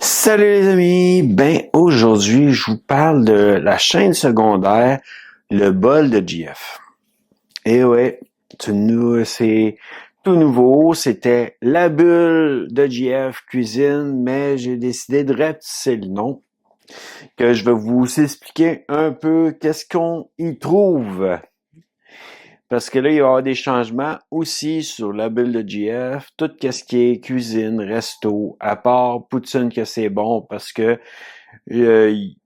Salut les amis, aujourd'hui je vous parle de la chaîne secondaire, le bol de GF. Et ouais, c'est tout nouveau, c'était la bulle de GF Cuisine, mais j'ai décidé de rapetisser le nom, que je vais vous expliquer un peu qu'est-ce qu'on y trouve. Parce que là, il va y avoir des changements aussi sur la bulle de GF, tout ce qui est cuisine, resto, à part poutine que c'est bon, parce que il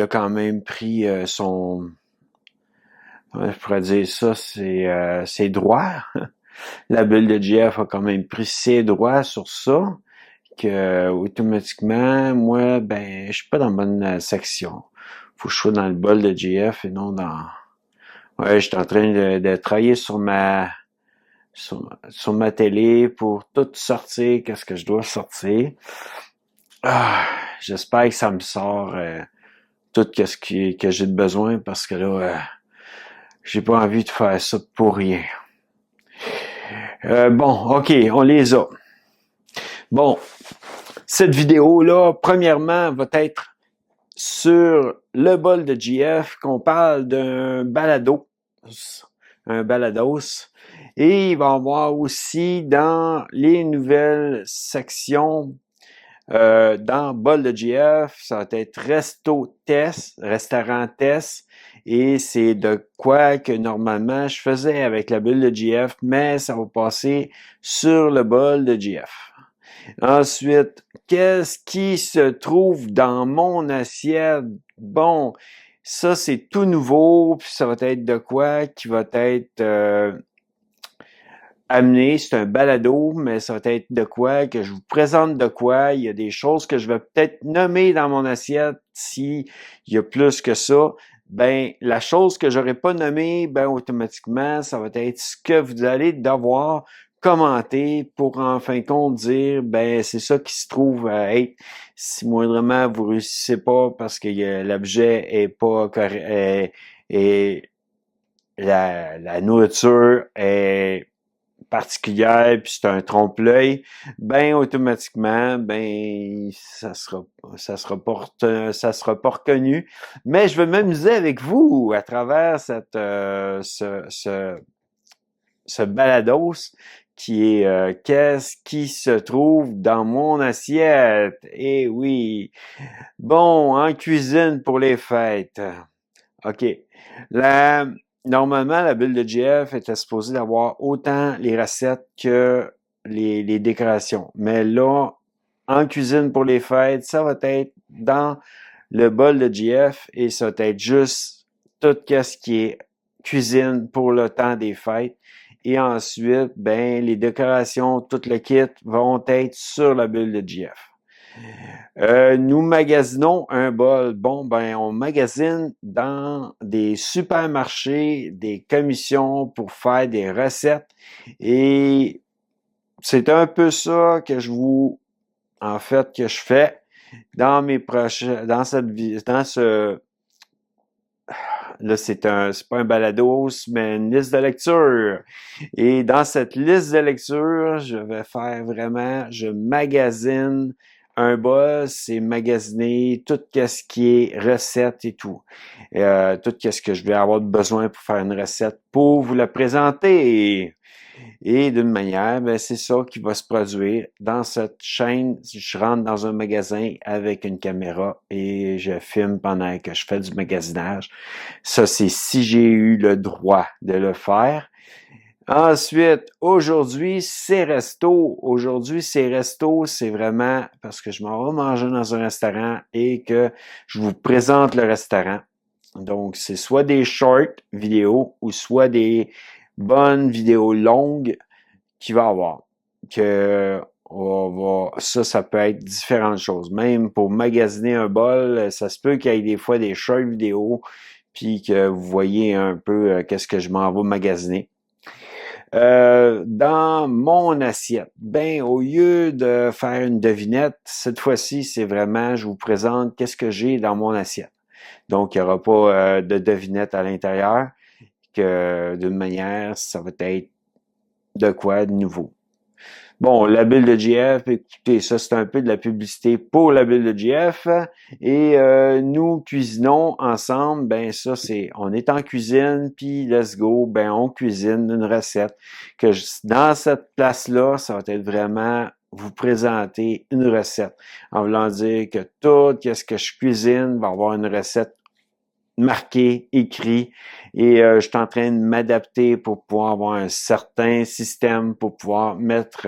a quand même pris comment je pourrais dire ça, ses droits. La bulle de GF a quand même pris ses droits sur ça, que automatiquement, moi, je suis pas dans la bonne section. Faut que je sois dans le bol de GF et non dans... Ouais, je suis en train de travailler sur ma télé pour tout sortir, qu'est-ce que je dois sortir. Ah, j'espère que ça me sort tout que j'ai de besoin parce que là, j'ai pas envie de faire ça pour rien. Bon, ok, on les a. Bon, cette vidéo-là, premièrement, va être sur le bol de GF, qu'on parle d'un balados, et il va y avoir aussi dans les nouvelles sections dans bol de GF, ça va être restaurant test, et c'est de quoi que normalement je faisais avec la bulle de GF, mais ça va passer sur le bol de GF. Ensuite, qu'est-ce qui se trouve dans mon assiette? Bon, ça c'est tout nouveau, puis ça va être de quoi qui va être amené, c'est un balado, mais ça va être de quoi, que je vous présente de quoi. Il y a des choses que je vais peut-être nommer dans mon assiette s'il y a plus que ça. La chose que j'aurais pas nommée, automatiquement, ça va être ce que vous allez devoir commenter pour en fin de compte dire, c'est ça qui se trouve à être. Si moindrement vous réussissez pas parce que l'objet est pas correct, et la nourriture est particulière, puis c'est un trompe-l'œil, automatiquement, ça sera pas reconnu. Mais je veux m'amuser avec vous à travers ce balados qui est qu'est-ce qui se trouve dans mon assiette. Eh oui. Bon, en cuisine pour les fêtes. OK. La, Normalement, la bulle de GF était supposée d'avoir autant les recettes que les décorations. Mais là, en cuisine pour les fêtes, ça va être dans le bol de GF et ça va être juste tout ce qui est cuisine pour le temps des fêtes. Et ensuite, les décorations, tout le kit vont être sur la bulle de GF. Nous magasinons un bol. Bon, on magasine dans des supermarchés, des commissions pour faire des recettes. Et c'est un peu ça que que je fais dans mes prochains, dans ce, là, c'est pas un balados, mais une liste de lecture. Et dans cette liste de lecture, je magasine un bol, c'est magasiner tout ce qui est recette et tout. Tout ce que je vais avoir besoin pour faire une recette pour vous la présenter. Et d'une manière, c'est ça qui va se produire dans cette chaîne. Je rentre dans un magasin avec une caméra et je filme pendant que je fais du magasinage. Ça, c'est si j'ai eu le droit de le faire. Ensuite, aujourd'hui, c'est resto. Aujourd'hui, c'est resto, c'est vraiment parce que je m'en vais manger dans un restaurant et que je vous présente le restaurant. Donc, c'est soit des shorts vidéos ou soit des bonnes vidéos longues qu'il va avoir. Ça peut être différentes choses. Même pour magasiner un bol, ça se peut qu'il y ait des fois des shorts vidéo puis que vous voyez un peu qu'est-ce que je m'en vais magasiner. Dans mon assiette, au lieu de faire une devinette, cette fois-ci, c'est vraiment, je vous présente qu'est-ce que j'ai dans mon assiette. Donc, il n'y aura pas de devinette à l'intérieur, que d'une manière, ça va être de quoi de nouveau. Bon, la bulle de GF, écoutez, ça c'est un peu de la publicité pour la bulle de GF. Et nous cuisinons ensemble, ben ça c'est, on est en cuisine, puis let's go, ben on cuisine une recette. Dans cette place-là, ça va être vraiment vous présenter une recette, en voulant dire que tout ce que je cuisine va avoir une recette marqué, écrit, et je suis en train de m'adapter pour pouvoir avoir un certain système, pour pouvoir mettre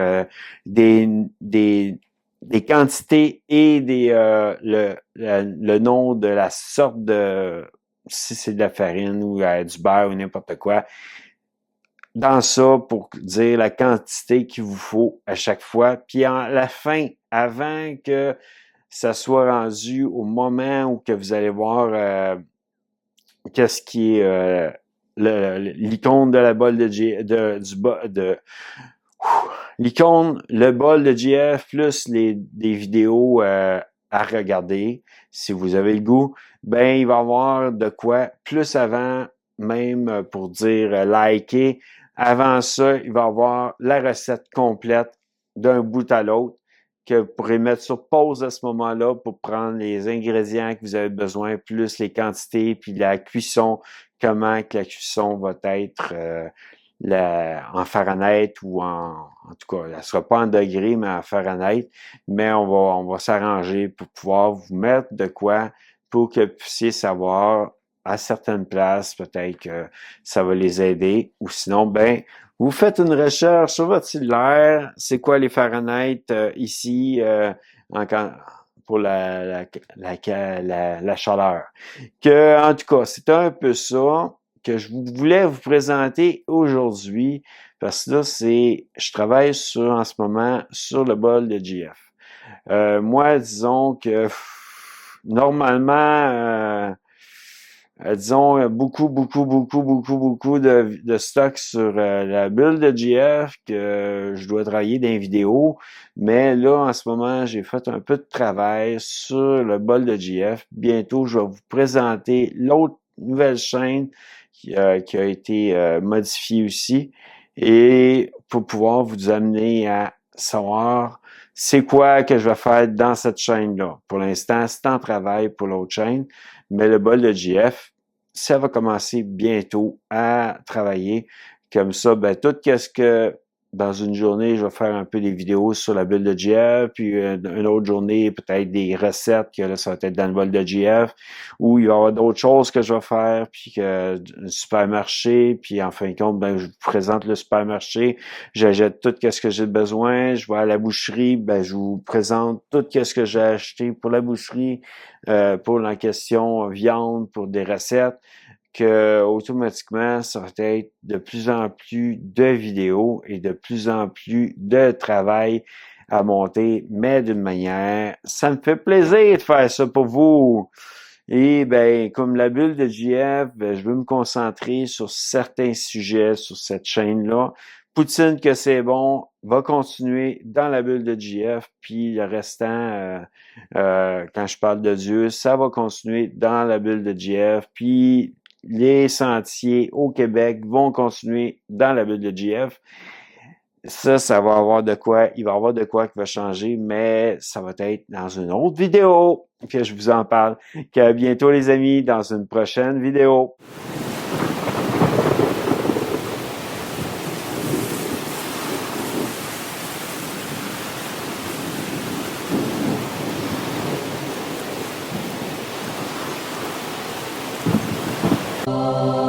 des quantités et le nom de la sorte de, si c'est de la farine ou du beurre ou n'importe quoi, dans ça pour dire la quantité qu'il vous faut à chaque fois. Puis à la fin, avant que ça soit rendu au moment où que vous allez voir qu'est-ce qui est l'icône de la bol l'icône, le bol de GF plus des vidéos à regarder, si vous avez le goût, ben il va y avoir de quoi plus avant, même pour dire liker. Avant ça, il va y avoir la recette complète d'un bout à l'autre que vous pourrez mettre sur pause à ce moment-là pour prendre les ingrédients que vous avez besoin, plus les quantités, puis la cuisson, comment que la cuisson va être en Fahrenheit ou en tout cas, elle sera pas en degrés, mais en Fahrenheit, mais on va s'arranger pour pouvoir vous mettre de quoi pour que vous puissiez savoir à certaines places, peut-être que ça va les aider, ou sinon, ben, vous faites une recherche sur votre cellulaire, c'est quoi les Fahrenheit ici pour la chaleur. En tout cas, c'est un peu ça que je voulais vous présenter aujourd'hui, parce que là, je travaille en ce moment sur le bol de GF. Moi, disons que normalement, disons, beaucoup de stock sur la bulle de GF que je dois travailler dans les vidéos. Mais là, en ce moment, j'ai fait un peu de travail sur le bol de GF. Bientôt, je vais vous présenter l'autre nouvelle chaîne qui a été modifiée aussi. Et pour pouvoir vous amener à savoir c'est quoi que je vais faire dans cette chaîne-là. Pour l'instant, c'est en travail pour l'autre chaîne. Mais le bol de GF, ça va commencer bientôt à travailler. Comme ça, ben, tout ce que dans une journée, je vais faire un peu des vidéos sur la bulle de GF, puis une autre journée, peut-être des recettes, que là, ça va être dans le bol de GF, ou il va y avoir d'autres choses que je vais faire, puis que le supermarché, puis en fin de compte, ben, je vous présente le supermarché, j'achète tout ce que j'ai besoin, je vais à la boucherie, ben, je vous présente tout ce que j'ai acheté pour la boucherie, pour la question viande, pour des recettes, que automatiquement, ça va être de plus en plus de vidéos et de plus en plus de travail à monter, mais d'une manière, ça me fait plaisir de faire ça pour vous. Et ben, comme la bulle de JF, ben, je veux me concentrer sur certains sujets sur cette chaîne-là. Poutine que c'est bon, va continuer dans la bulle de JF, puis le restant, quand je parle de Dieu, ça va continuer dans la bulle de JF, puis les sentiers au Québec vont continuer dans la bulle de GF. Ça va avoir de quoi, il va y avoir de quoi qui va changer, mais ça va être dans une autre vidéo que je vous en parle. À bientôt les amis, dans une prochaine vidéo. Oh